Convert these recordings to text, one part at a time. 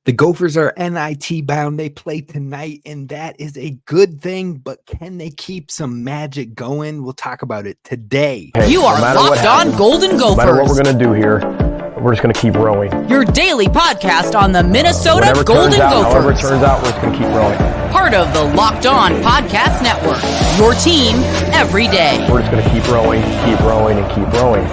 The Gophers are NIT bound. They play tonight, and that is a good thing, but can they keep some magic going? We'll talk about it today. You are Locked On Golden Gophers. No matter what we're going to do here, we're just going to keep rowing. Your daily podcast on the Minnesota Golden Gophers. However it turns out, we're just going to keep rowing. Part of the Locked On Podcast Network. Your team every day. We're just going to keep rowing, and keep rowing.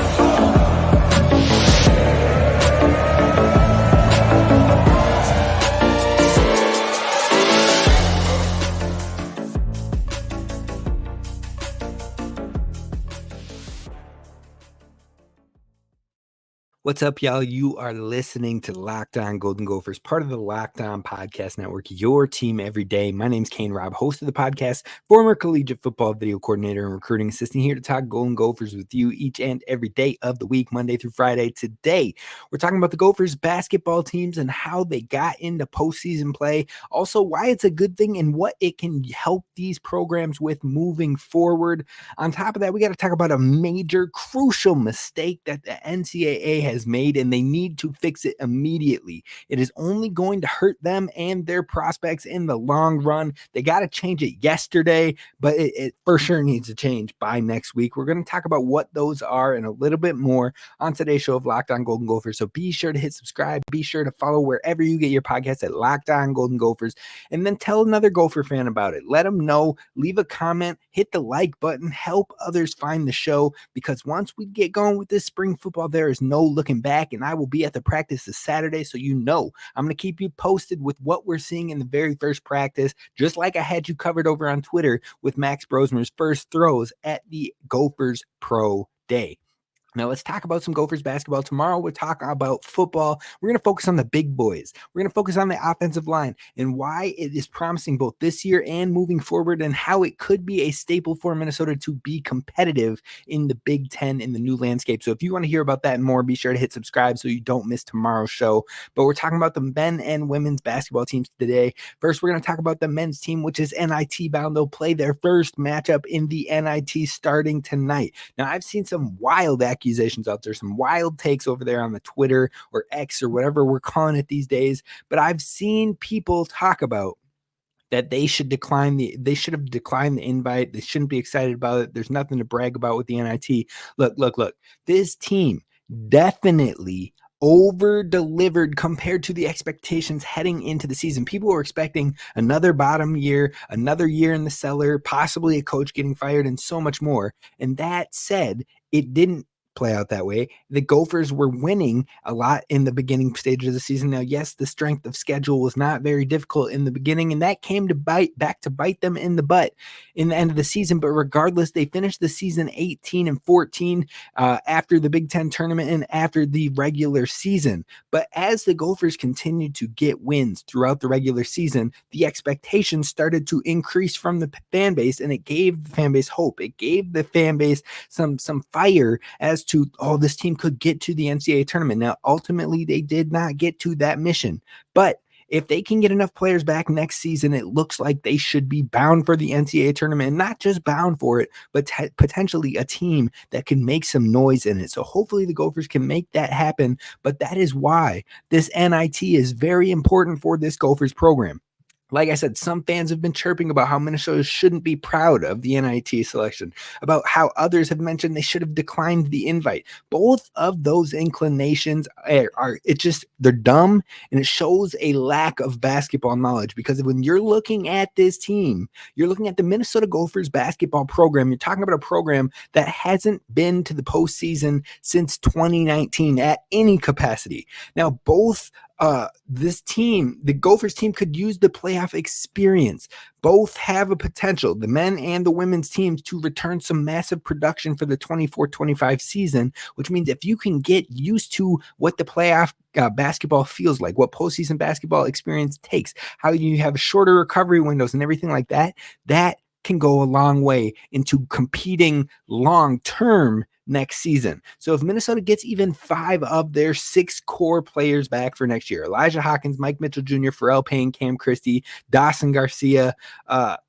What's up, y'all? You are listening to Locked On Golden Gophers, part of the Locked On Podcast Network, your team every day. My name's Kane Rob, host of the podcast, former collegiate football video coordinator and recruiting assistant, here to talk Golden Gophers with you each and every day of the week, Monday through Friday. Today, we're talking about the Gophers basketball teams and how they got into postseason play, also why it's a good thing and what it can help these programs with moving forward. On top of that, we got to talk about a major, crucial mistake that the NCAA has made, and they need to fix it immediately. It is only going to hurt them and their prospects in the long run. They got to change it yesterday, but it for sure needs to change by next week. We're going to talk about what those are and a little bit more on today's show of Locked On Golden Gophers. So be sure to hit subscribe. Be sure to follow wherever you get your podcasts at Locked On Golden Gophers, and then tell another Gopher fan about it. Let them know. Leave a comment. Hit the like button. Help others find the show, because once we get going with this spring football, there is no looking back, and I will be at the practice this Saturday, so I'm going to keep you posted with what we're seeing in the very first practice, just like I had you covered over on Twitter with Max Brosmer's first throws at the Gophers Pro Day. Now, let's talk about some Gophers basketball. Tomorrow, we're talking about football. We're going to focus on the big boys. We're going to focus on the offensive line and why it is promising both this year and moving forward, and how it could be a staple for Minnesota to be competitive in the Big Ten in the new landscape. So if you want to hear about that and more, be sure to hit subscribe so you don't miss tomorrow's show. But we're talking about the men and women's basketball teams today. First, we're going to talk about the men's team, which is NIT bound. They'll play their first matchup in the NIT starting tonight. Now, I've seen some wild accusations out there, some wild takes over there on the Twitter or X or whatever we're calling it these days, but I've seen people talk about that they should have declined the invite. They shouldn't be excited about it. There's nothing to brag about with the NIT. Look. This team definitely over-delivered compared to the expectations heading into the season. People were expecting another bottom year, another year in the cellar, possibly a coach getting fired, and so much more. And that said, it didn't play out that way. The Gophers were winning a lot in the beginning stages of the season. Now, yes, the strength of schedule was not very difficult in the beginning, and that came to bite them in the butt in the end of the season. But regardless, they finished the season 18-14 after the Big Ten tournament and after the regular season. But as the Gophers continued to get wins throughout the regular season, the expectations started to increase from the fan base, and it gave the fan base hope. It gave the fan base some fire as to, this team could get to the NCAA tournament. Now, ultimately, they did not get to that mission, but if they can get enough players back next season, it looks like they should be bound for the NCAA tournament, and not just bound for it, but potentially a team that can make some noise in it. So hopefully the Gophers can make that happen, but that is why this NIT is very important for this Gophers program. Like I said, some fans have been chirping about how Minnesota shouldn't be proud of the NIT selection, about how others have mentioned they should have declined the invite. Both of those inclinations they're dumb, and it shows a lack of basketball knowledge, because when you're looking at this team, you're looking at the Minnesota Gophers basketball program. You're talking about a program that hasn't been to the postseason since 2019 at any capacity. Now, this team, the Gophers team, could use the playoff experience. Both have a potential, the men and the women's teams, to return some massive production for the 24-25 season, which means if you can get used to what the playoff basketball feels like, what postseason basketball experience takes, how you have shorter recovery windows and everything like that, that can go a long way into competing long-term next season. So if Minnesota gets even 5 of their 6 core players back for next year, Elijah Hawkins, Mike Mitchell Jr., Pharrell Payne, Cam Christie, Dawson Garcia,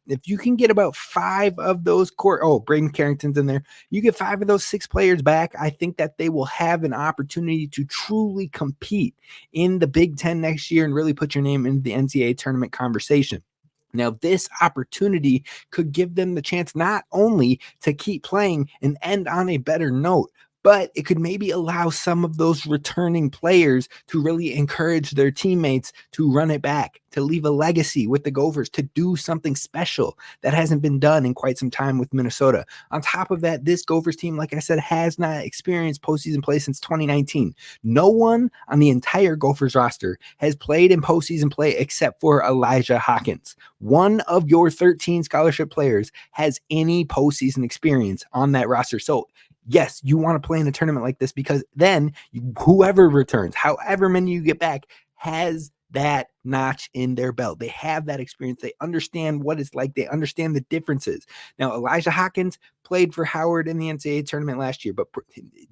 if you can get about 5 of those core, Braden Carrington's in there, you get 5 of those 6 players back, I think that they will have an opportunity to truly compete in the Big Ten next year and really put your name in the NCAA tournament conversation. Now, this opportunity could give them the chance not only to keep playing and end on a better note, but it could maybe allow some of those returning players to really encourage their teammates to run it back, to leave a legacy with the Gophers, to do something special that hasn't been done in quite some time with Minnesota. On top of that, this Gophers team, like I said, has not experienced postseason play since 2019. No one on the entire Gophers roster has played in postseason play except for Elijah Hawkins. One of your 13 scholarship players has any postseason experience on that roster. So yes, you want to play in a tournament like this because then whoever returns, however many you get back, has that notch in their belt. They have that experience. They understand what it's like. They understand the differences. Now, Elijah Hawkins played for Howard in the NCAA tournament last year, but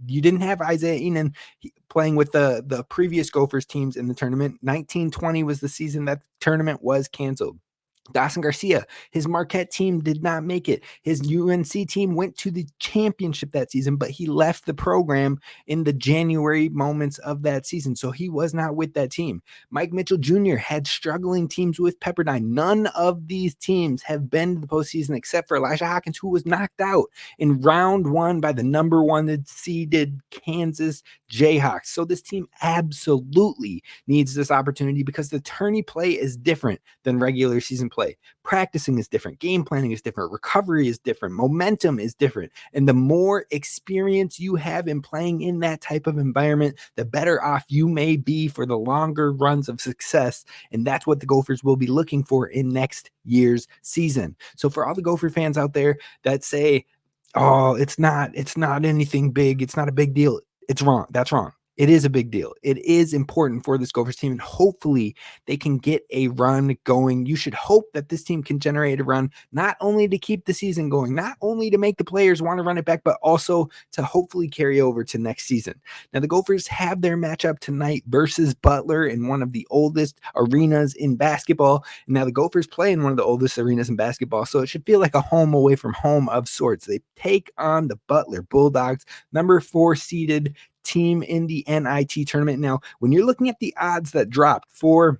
you didn't have Isaiah Enan playing with the previous Gophers teams in the tournament. 1920 was the season that the tournament was canceled. Dawson Garcia, his Marquette team did not make it. His UNC team went to the championship that season, but he left the program in the January moments of that season, so he was not with that team. Mike Mitchell Jr. had struggling teams with Pepperdine. None of these teams have been to the postseason except for Elijah Hawkins, who was knocked out in round 1 by the number 1 seeded Kansas Jayhawks. So this team absolutely needs this opportunity because the tourney play is different than regular season play. Practicing is different. Game planning is different. Recovery is different. Momentum is different. And the more experience you have in playing in that type of environment, the better off you may be for the longer runs of success. And that's what the Gophers will be looking for in next year's season. So for all the Gopher fans out there that say, oh, it's not anything big, it's not a big deal, it's wrong. That's wrong. It is a big deal. It is important for this Gophers team, and hopefully they can get a run going. You should hope that this team can generate a run, not only to keep the season going, not only to make the players want to run it back, but also to hopefully carry over to next season. Now, the Gophers have their matchup tonight versus Butler in one of the oldest arenas in basketball. And now the Gophers play in one of the oldest arenas in basketball, so it should feel like a home away from home of sorts. They take on the Butler Bulldogs, number 4 seeded team in the NIT tournament. Now, when you're looking at the odds that dropped for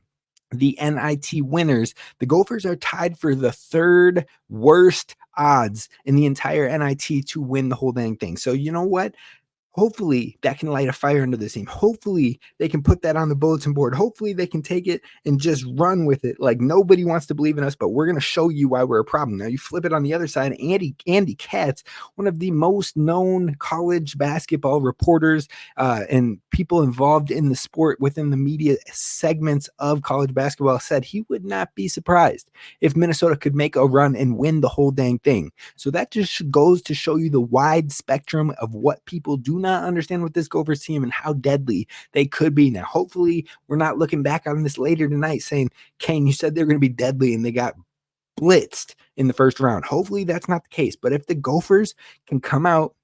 the NIT winners, the Gophers are tied for the 3rd worst odds in the entire NIT to win the whole dang thing. So you know what? Hopefully that can light a fire under this team. Hopefully they can put that on the bulletin board. Hopefully they can take it and just run with it. Like, nobody wants to believe in us, but we're going to show you why we're a problem. Now you flip it on the other side. Andy Katz, one of the most known college basketball reporters and people involved in the sport within the media segments of college basketball, said he would not be surprised if Minnesota could make a run and win the whole dang thing. So that just goes to show you the wide spectrum of what people do not understand with this Gophers team and how deadly they could be. Now, hopefully we're not looking back on this later tonight saying, Kane, you said they're going to be deadly and they got blitzed in the first round. Hopefully that's not the case. But if the Gophers can come out,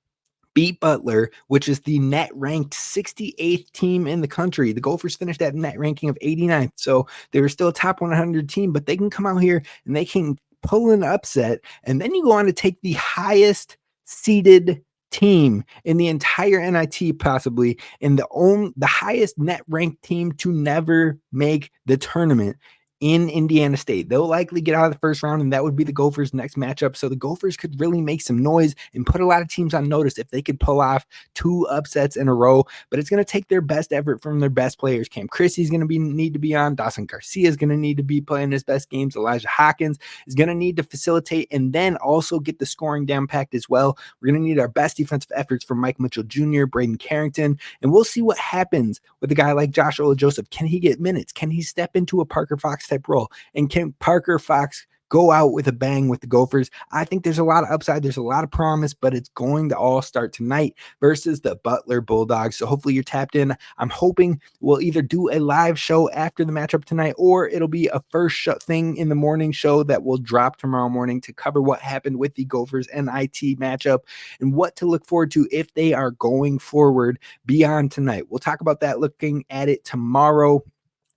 beat Butler, which is the net ranked 68th team in the country. The Gophers finished at net ranking of 89th. So they were still a top 100 team, but they can come out here and they can pull an upset. And then you go on to take the highest seeded team in the entire NIT, possibly, and the highest net ranked team to never make the tournament in Indiana State. They'll likely get out of the first round, and that would be the Gophers' next matchup. So the Gophers could really make some noise and put a lot of teams on notice if they could pull off 2 upsets in a row. But it's going to take their best effort from their best players. Cam Christie is going to need to be on. Dawson Garcia is going to need to be playing his best games. Elijah Hawkins is going to need to facilitate and then also get the scoring down packed as well. We're going to need our best defensive efforts from Mike Mitchell Jr., Braden Carrington, and we'll see what happens with a guy like Joshua Joseph. Can he get minutes? Can he step into a Parker Fox type role? And can Parker Fox go out with a bang with the Gophers. I think there's a lot of upside. There's a lot of promise, but it's going to all start tonight versus the Butler Bulldogs. So hopefully you're tapped in. I'm hoping we'll either do a live show after the matchup tonight, or it'll be a first thing in the morning show that will drop tomorrow morning to cover what happened with the Gophers NIT matchup and what to look forward to if they are going forward beyond tonight. We'll talk about that, looking at it tomorrow,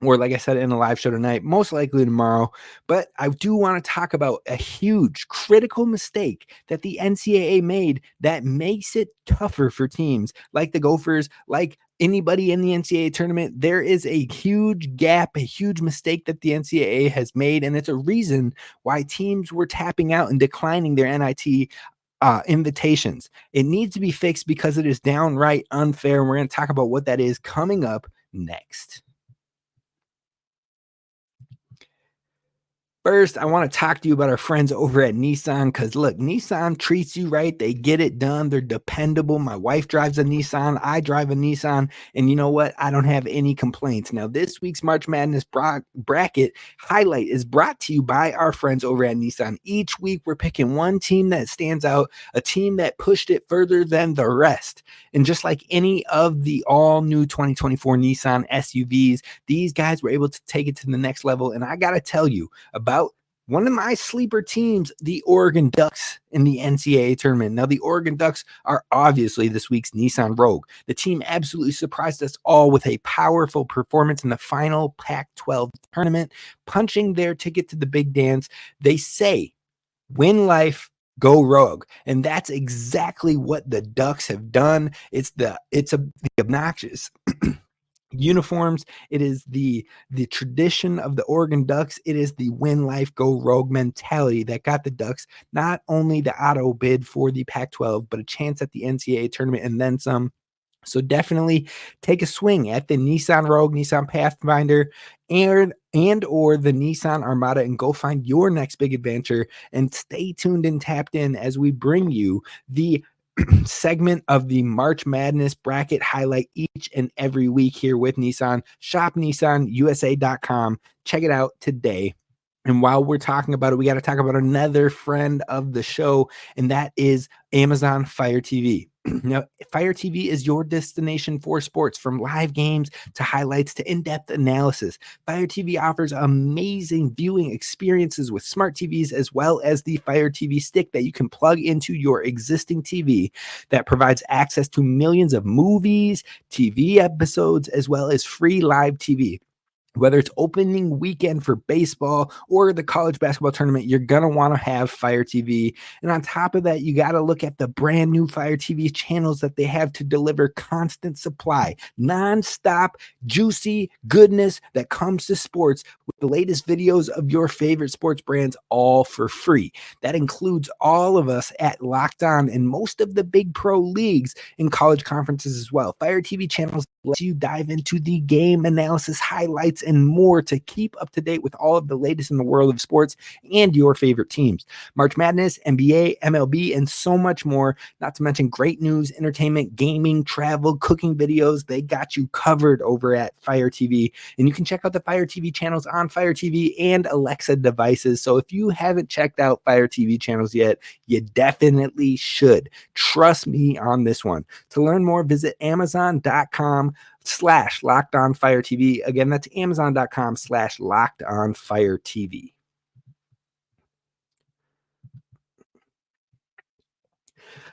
or like I said, in a live show tonight, most likely tomorrow. But I do want to talk about a huge critical mistake that the NCAA made that makes it tougher for teams like the Gophers, like anybody in the NCAA tournament. There is a huge gap, a huge mistake that the NCAA has made, and it's a reason why teams were tapping out and declining their NIT invitations. It needs to be fixed because it is downright unfair, and we're going to talk about what that is coming up next. First, I want to talk to you about our friends over at Nissan, because look, Nissan treats you right. They get it done. They're dependable. My wife drives a Nissan. I drive a Nissan. And you know what? I don't have any complaints. Now, this week's March Madness bracket highlight is brought to you by our friends over at Nissan. Each week, we're picking one team that stands out, a team that pushed it further than the rest. And just like any of the all-new 2024 Nissan SUVs, these guys were able to take it to the next level. And I got to tell you about one of my sleeper teams, the Oregon Ducks, in the NCAA tournament. Now, the Oregon Ducks are obviously this week's Nissan Rogue. The team absolutely surprised us all with a powerful performance in the final Pac-12 tournament, punching their ticket to the big dance. They say, win life, go rogue. And that's exactly what the Ducks have done. It's the obnoxious uniforms. It is the tradition of the Oregon Ducks. It is the win life, go rogue mentality that got the Ducks not only the auto bid for the Pac-12, but a chance at the NCAA tournament and then some. So definitely take a swing at the Nissan Rogue, Nissan Pathfinder, and or the Nissan Armada, and go find your next big adventure. And stay tuned and tapped in as we bring you the segment of the March Madness bracket highlight each and every week here with Nissan. Shop NissanUSA.com. Check it out today. And while we're talking about it, we got to talk about another friend of the show, and that is Amazon Fire TV. Now, Fire TV is your destination for sports, from live games to highlights to in-depth analysis. Fire TV offers amazing viewing experiences with smart TVs, as well as the Fire TV stick that you can plug into your existing TV that provides access to millions of movies, TV episodes, as well as free live TV. Whether it's opening weekend for baseball or the college basketball tournament, you're going to want to have Fire TV. And on top of that, you got to look at the brand new Fire TV channels that they have to deliver constant supply, nonstop, juicy goodness that comes to sports with the latest videos of your favorite sports brands, all for free. That includes all of us at Locked On and most of the big pro leagues in college conferences as well. Fire TV channels let you dive into the game analysis, highlights, and more to keep up to date with all of the latest in the world of sports and your favorite teams. March Madness, NBA, MLB, and so much more. Not to mention great news, entertainment, gaming, travel, cooking videos. They got you covered over at Fire TV. And you can check out the Fire TV channels on Fire TV and Alexa devices. So if you haven't checked out Fire TV channels yet, you definitely should. Trust me on this one. To learn more, visit Amazon.com/LockedOnFireTV. Again, that's Amazon.com/LockedOnFireTV.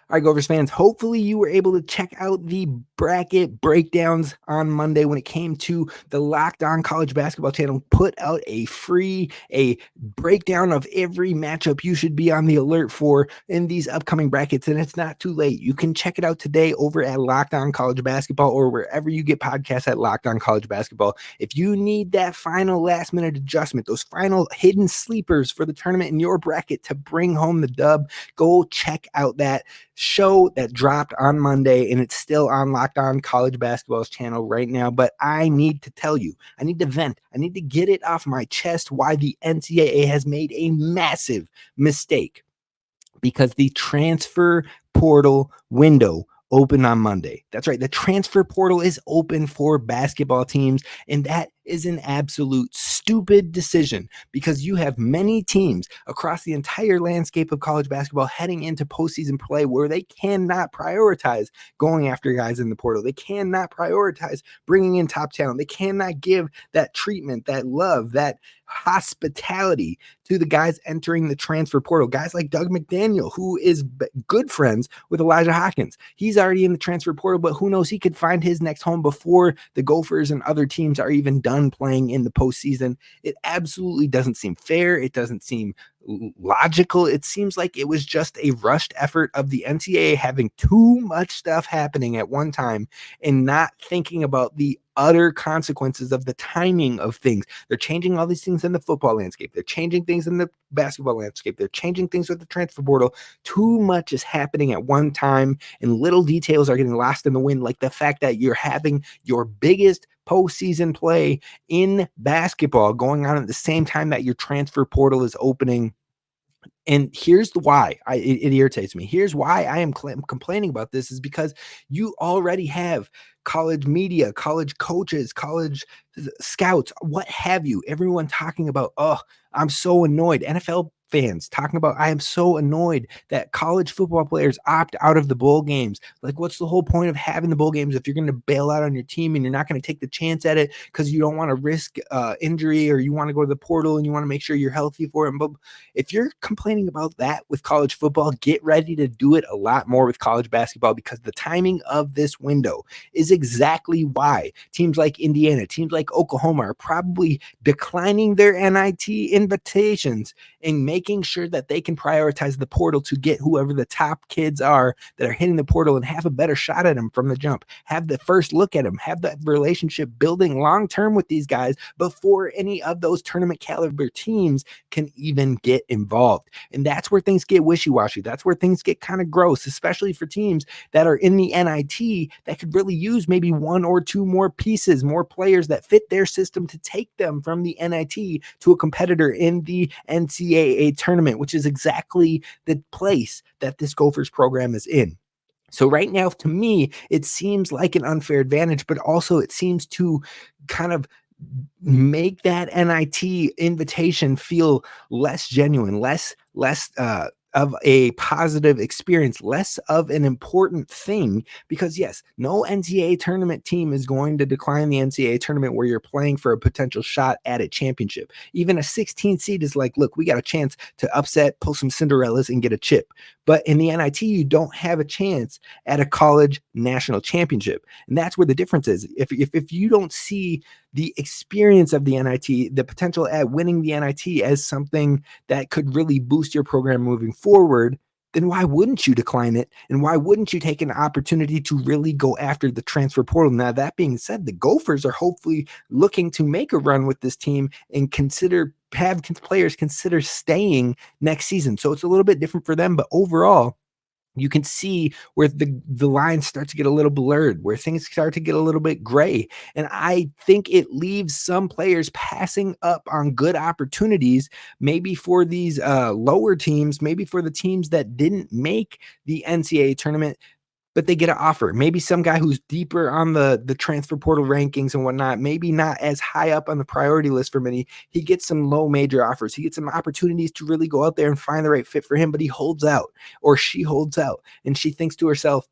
All right, Gophers fans, hopefully you were able to check out the bracket breakdowns on Monday when it came to the Locked On College Basketball channel. Put out a breakdown of every matchup you should be on the alert for in these upcoming brackets, and it's not too late. You can check it out today over at Locked On College Basketball or wherever you get podcasts at Locked On College Basketball. If you need that final last-minute adjustment, those final hidden sleepers for the tournament in your bracket to bring home the dub, go check out that show that dropped on Monday, and it's still on Locked On College Basketball's channel right now. But I need to tell you, I need to vent, I need to get it off my chest why the NCAA has made a massive mistake, because the transfer portal window open on Monday. That's right. The transfer portal is open for basketball teams, and that is an absolute stupid decision, because you have many teams across the entire landscape of college basketball heading into postseason play where they cannot prioritize going after guys in the portal. They cannot prioritize bringing in top talent. They cannot give that treatment, that love, that hospitality to the guys entering the transfer portal. Guys like Doug McDaniel, who is good friends with Elijah Hawkins. He's already in the transfer portal, but who knows, he could find his next home before the Gophers and other teams are even done playing in the postseason. It absolutely doesn't seem fair. It doesn't seem logical. It seems like it was just a rushed effort of the NCAA having too much stuff happening at one time and not thinking about the utter consequences of the timing of things. They're changing all these things in the football landscape. They're changing things in the basketball landscape. They're changing things with the transfer portal. Too much is happening at one time, and little details are getting lost in the wind, like the fact that you're having your biggest postseason play in basketball going on at the same time that your transfer portal is opening. And here's the why it irritates me. Here's why I am complaining about this, is because you already have college media, college coaches, college scouts, what have you, everyone talking about, oh, I'm so annoyed. NFL fans talking about, I am so annoyed that college football players opt out of the bowl games. Like, what's the whole point of having the bowl games if you're going to bail out on your team and you're not going to take the chance at it because you don't want to risk injury, or you want to go to the portal and you want to make sure you're healthy for it? But if you're complaining about that with college football, get ready to do it a lot more with college basketball, because the timing of this window is exactly why teams like Indiana, teams like Oklahoma are probably declining their NIT invitations and making sure that they can prioritize the portal to get whoever the top kids are that are hitting the portal and have a better shot at them from the jump, have the first look at them, have that relationship building long-term with these guys before any of those tournament caliber teams can even get involved. And that's where things get wishy-washy. That's where things get kind of gross, especially for teams that are in the NIT that could really use maybe one or two more pieces, more players that fit their system to take them from the NIT to a competitor in the NCAA tournament, which is exactly the place that this Gophers program is in. So right now, to me, it seems like an unfair advantage, but also it seems to kind of make that NIT invitation feel less genuine, less of a positive experience, less of an important thing, because yes, no NCAA tournament team is going to decline the NCAA tournament where you're playing for a potential shot at a championship. Even a 16 seed is like, look, we got a chance to upset, pull some Cinderellas and get a chip. But in the NIT, you don't have a chance at a college national championship. And that's where the difference is. If you don't see the experience of the NIT, the potential at winning the NIT as something that could really boost your program moving forward, then why wouldn't you decline it? And why wouldn't you take an opportunity to really go after the transfer portal? Now, that being said, the Gophers are hopefully looking to make a run with this team and have players consider staying next season. So it's a little bit different for them, but overall, you can see where the lines start to get a little blurred, where things start to get a little bit gray. And I think it leaves some players passing up on good opportunities, maybe for these lower teams, maybe for the teams that didn't make the NCAA tournament, but they get an offer. Maybe some guy who's deeper on the transfer portal rankings and whatnot, maybe not as high up on the priority list for many. He gets some low major offers. He gets some opportunities to really go out there and find the right fit for him, but he holds out, or she holds out, and she thinks to herself,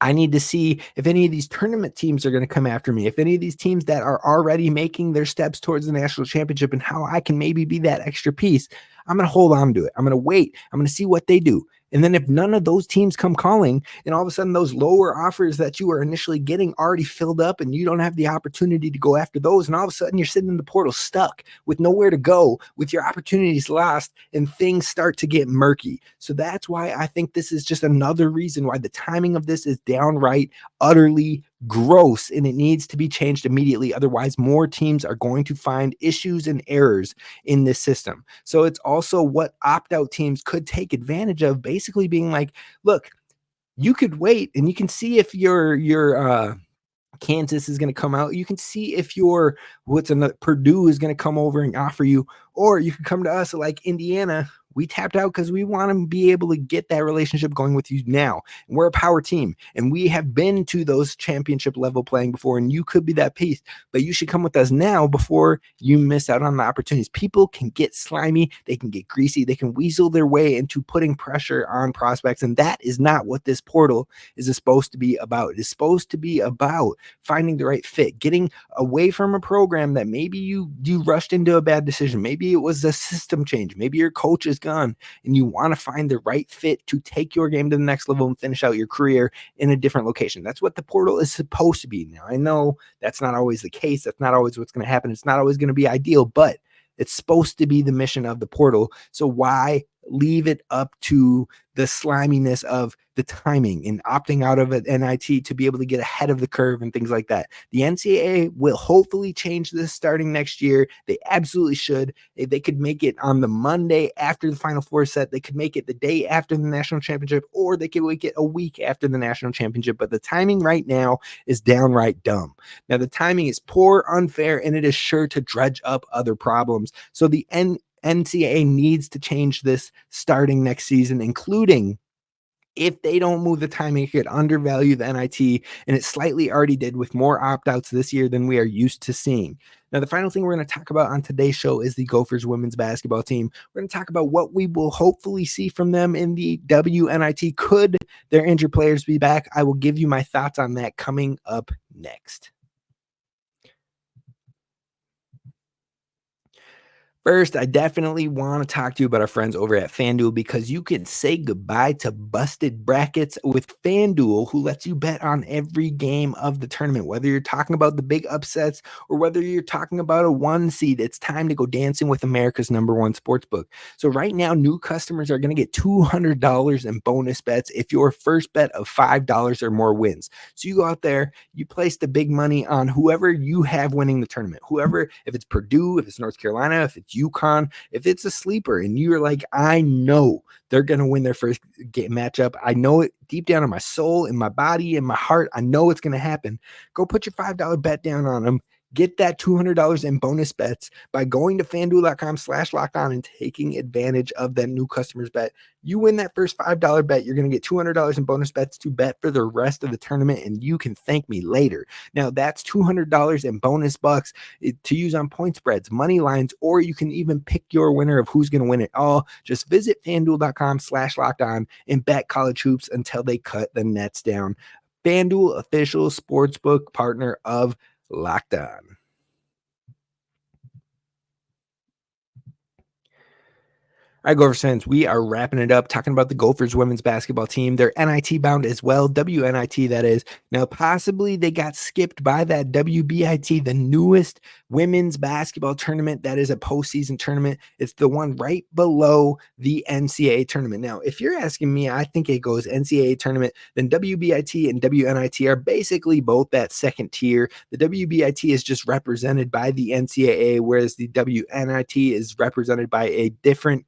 I need to see if any of these tournament teams are going to come after me, if any of these teams that are already making their steps towards the national championship, and how I can maybe be that extra piece. I'm going to hold on to it. I'm going to wait. I'm going to see what they do. And then if none of those teams come calling, and all of a sudden those lower offers that you were initially getting already filled up and you don't have the opportunity to go after those, and all of a sudden you're sitting in the portal stuck with nowhere to go, with your opportunities lost, and things start to get murky. So that's why I think this is just another reason why the timing of this is downright utterly gross, and it needs to be changed immediately. Otherwise, more teams are going to find issues and errors in this system. So it's also what opt-out teams could take advantage of, basically being like, look, you could wait and you can see if your Kansas is going to come out. You can see if Purdue is going to come over and offer you, or you can come to us like Indiana. We tapped out because we want to be able to get that relationship going with you now. And we're a power team, and we have been to those championship level playing before, and you could be that piece, but you should come with us now before you miss out on the opportunities. People can get slimy, they can get greasy, they can weasel their way into putting pressure on prospects, and that is not what this portal is supposed to be about. It is supposed to be about finding the right fit, getting away from a program that maybe you rushed into a bad decision. Maybe it was a system change. Maybe your coach is gone and you want to find the right fit to take your game to the next level and finish out your career in a different location. That's what the portal is supposed to be. Now, I know that's not always the case. That's not always what's going to happen. It's not always going to be ideal, but it's supposed to be the mission of the portal. So why leave it up to the sliminess of the timing and opting out of an NIT to be able to get ahead of the curve and things like that? The NCAA will hopefully change this starting next year. They absolutely should. If they could make it on the Monday after the Final Four set, they could make it the day after the national championship, or they could make it a week after the national championship. But the timing right now is downright dumb. Now, the timing is poor, unfair, and it is sure to dredge up other problems. So the NCAA needs to change this starting next season, including if they don't move the timing, it could undervalue the NIT, and it slightly already did with more opt-outs this year than we are used to seeing. Now, the final thing we're going to talk about on today's show is the Gophers women's basketball team. We're going to talk about what we will hopefully see from them in the WNIT. Could their injured players be back? I will give you my thoughts on that coming up next. First, I definitely want to talk to you about our friends over at FanDuel, because you can say goodbye to busted brackets with FanDuel, who lets you bet on every game of the tournament. Whether you're talking about the big upsets or whether you're talking about a 1 seed, it's time to go dancing with America's #1 sportsbook. So right now, new customers are going to get $200 in bonus bets if your first bet of $5 or more wins. So you go out there, you place the big money on whoever you have winning the tournament. Whoever, if it's Purdue, if it's North Carolina, if it's UConn, if it's a sleeper and you're like, I know they're going to win their first game matchup. I know it deep down in my soul, in my body, in my heart. I know it's going to happen. Go put your $5 bet down on them. Get that $200 in bonus bets by going to FanDuel.com/lockedon and taking advantage of that new customer's bet. You win that first $5 bet, you're going to get $200 in bonus bets to bet for the rest of the tournament, and you can thank me later. Now, that's $200 in bonus bucks to use on point spreads, money lines, or you can even pick your winner of who's going to win it all. Just visit FanDuel.com/lockedon and bet college hoops until they cut the nets down. FanDuel, official sportsbook partner of Locked On. All right, Gophers fans, we are wrapping it up talking about the Gophers women's basketball team. They're NIT bound as well, WNIT that is. Now, possibly they got skipped by that WBIT, the newest women's basketball tournament that is a postseason tournament. It's the one right below the NCAA tournament. Now, if you're asking me, I think it goes NCAA tournament, then WBIT and WNIT are basically both that second tier. The WBIT is just represented by the NCAA, whereas the WNIT is represented by a different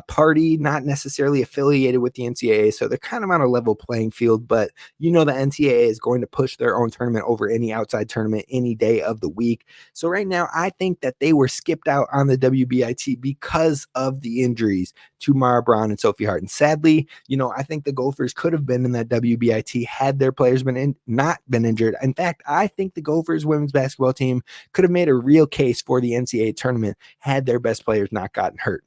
party, not necessarily affiliated with the NCAA. So they're kind of on a level playing field, but you know the NCAA is going to push their own tournament over any outside tournament any day of the week. So right now, I think that they were skipped out on the WBIT because of the injuries to Mara Braun and Sophie Hart. And sadly, you know, I think the Gophers could have been in that WBIT had their players not been injured. In fact, I think the Gophers women's basketball team could have made a real case for the NCAA tournament had their best players not gotten hurt.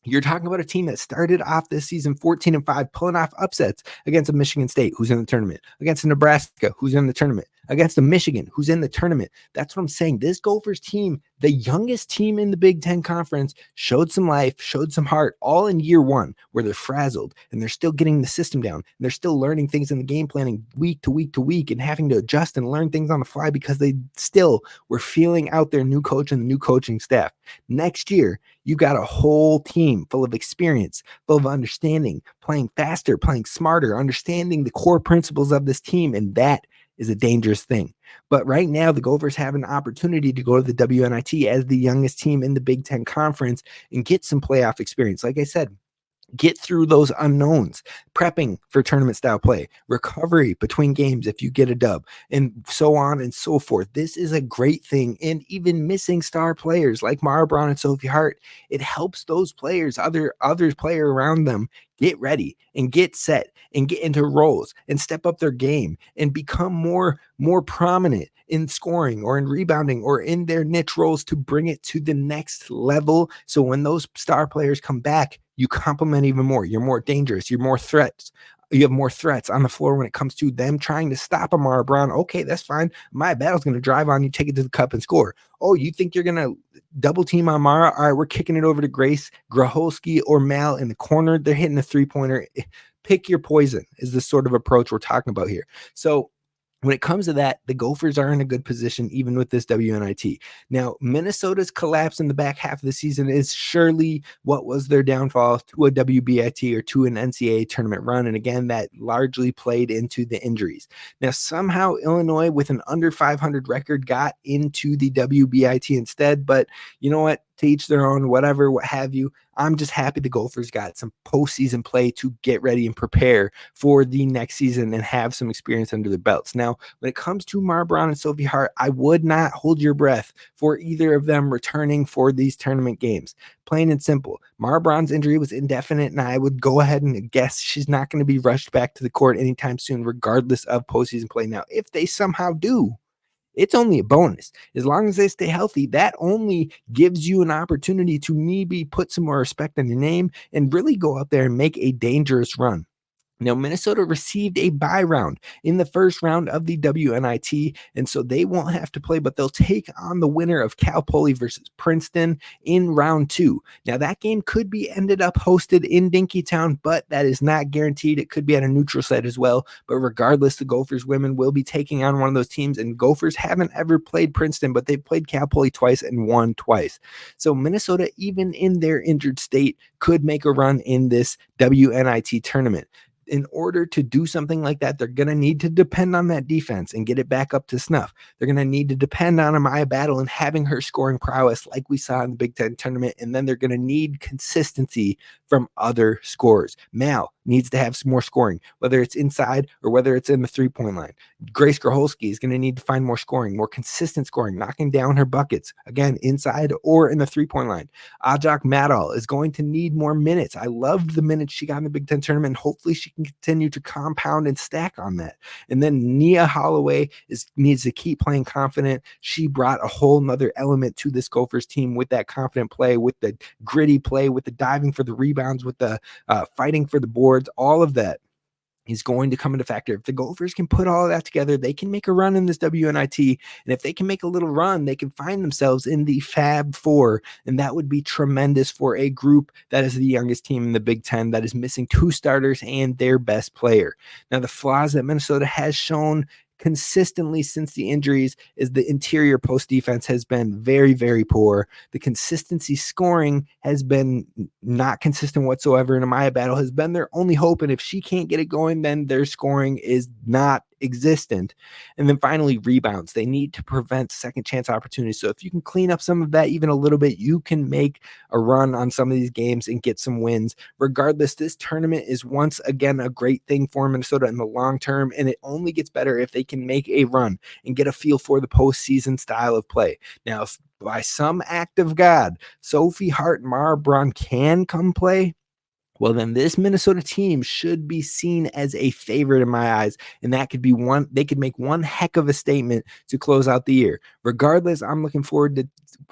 You're talking about a team that started off this season 14-5, pulling off upsets against a Michigan State, who's in the tournament, against a Nebraska, who's in the tournament, against a Michigan, who's in the tournament. That's what I'm saying. This Gophers team, the youngest team in the Big Ten Conference, showed some life, showed some heart, all in year one, where they're frazzled and they're still getting the system down. And they're still learning things in the game planning week to week to week and having to adjust and learn things on the fly because they still were feeling out their new coach and the new coaching staff. Next year, you got a whole team full of experience, full of understanding, playing faster, playing smarter, understanding the core principles of this team, and that is a dangerous thing. But right now, the Gophers have an opportunity to go to the WNIT as the youngest team in the Big Ten Conference and get some playoff experience. Like I said, Get through those unknowns, prepping for tournament style play, recovery between games if you get a dub, and so on and so forth. This is a great thing. And even missing star players like Mara Braun and Sophie Hart, it helps those players, others player around them, get ready and get set and get into roles and step up their game and become more prominent in scoring or in rebounding or in their niche roles to bring it to the next level. So when those star players come back, you complement even more. You're more dangerous. You're more threats. You have more threats on the floor when it comes to them trying to stop Amara Braun. Okay, that's fine. My battle's going to drive on you, take it to the cup and score. Oh, you think you're going to double team Amara? All right, we're kicking it over to Grace, Graholski, or Mal in the corner. They're hitting a three-pointer. Pick your poison is the sort of approach we're talking about here. So when it comes to that, the Gophers are in a good position, even with this WNIT. Now, Minnesota's collapse in the back half of the season is surely what was their downfall to a WBIT or to an NCAA tournament run. And again, that largely played into the injuries. Now, somehow Illinois with an under 500 record got into the WBIT instead. But you know what? To each their own, whatever, what have you. I'm just happy the Gophers got some postseason play to get ready and prepare for the next season and have some experience under their belts. Now, when it comes to Mara Braun and Sophie Hart, I would not hold your breath for either of them returning for these tournament games. Plain and simple. Mara Braun's injury was indefinite, and I would go ahead and guess she's not going to be rushed back to the court anytime soon, regardless of postseason play. Now, if they somehow do, it's only a bonus. As long as they stay healthy, that only gives you an opportunity to maybe put some more respect on your name and really go out there and make a dangerous run. Now, Minnesota received a bye round in the first round of the WNIT, and so they won't have to play, but they'll take on the winner of Cal Poly versus Princeton in round 2. Now, that game could be ended up hosted in Dinkytown, but that is not guaranteed. It could be at a neutral site as well, but regardless, the Gophers women will be taking on one of those teams, and Gophers haven't ever played Princeton, but they've played Cal Poly twice and won twice. So Minnesota, even in their injured state, could make a run in this WNIT tournament. In order to do something like that, they're going to need to depend on that defense and get it back up to snuff. They're going to need to depend on Amaya Battle and having her scoring prowess like we saw in the Big Ten tournament. And then they're going to need consistency from other scorers. Mal needs to have some more scoring, whether it's inside or whether it's in the three-point line. Grace Graholski is going to need to find more scoring, more consistent scoring, knocking down her buckets, again, inside or in the three-point line. Ajak Madal is going to need more minutes. I loved the minutes she got in the Big Ten tournament. Hopefully she can continue to compound and stack on that. And then Nia Holloway needs to keep playing confident. She brought a whole nother element to this Gophers team with that confident play, with the gritty play, with the diving for the rebounds, with the fighting for the boards, all of that is going to come into factor. If the Gophers can put all of that together, they can make a run in this WNIT. And if they can make a little run, they can find themselves in the Fab Four. And that would be tremendous for a group that is the youngest team in the Big Ten that is missing 2 starters and their best player. Now, the flaws that Minnesota has shown consistently since the injuries is the interior post defense has been very, very poor. The consistency scoring has been not consistent whatsoever. And Amaya Battle has been their only hope. And if she can't get it going, then their scoring is not existent. And then finally, rebounds. They need to prevent second chance opportunities. So if you can clean up some of that even a little bit, you can make a run on some of these games and get some wins. Regardless, this tournament is once again a great thing for Minnesota in the long term, and it only gets better if they can make a run and get a feel for the postseason style of play. Now, if by some act of God, Sophie Hart and Mara Braun can come play, well, then this Minnesota team should be seen as a favorite in my eyes. And that could be they could make one heck of a statement to close out the year. Regardless, I'm looking forward to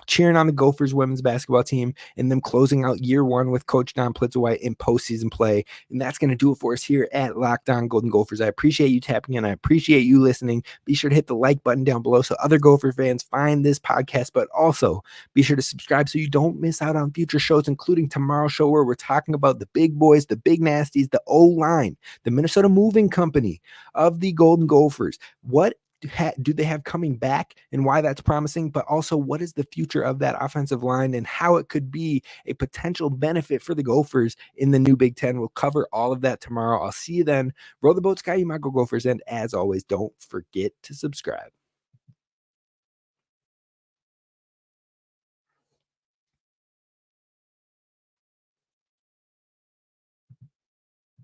cheering on the Gophers women's basketball team and them closing out year 1 with Coach Don Plitzowite in postseason play. And that's going to do it for us here at Locked On Golden Gophers. I appreciate you tapping in. I appreciate you listening. Be sure to hit the like button down below so other Gopher fans find this podcast, but also be sure to subscribe so you don't miss out on future shows, including tomorrow's show where we're talking about the big boys, the big nasties, the O-line, the Minnesota Moving Company of the Golden Gophers. What do they have coming back and why that's promising, but also what is the future of that offensive line and how it could be a potential benefit for the Gophers in the new Big Ten. We'll cover all of that tomorrow. I'll see you then. Row the boat, Sky, you might go Gophers. And as always, don't forget to subscribe.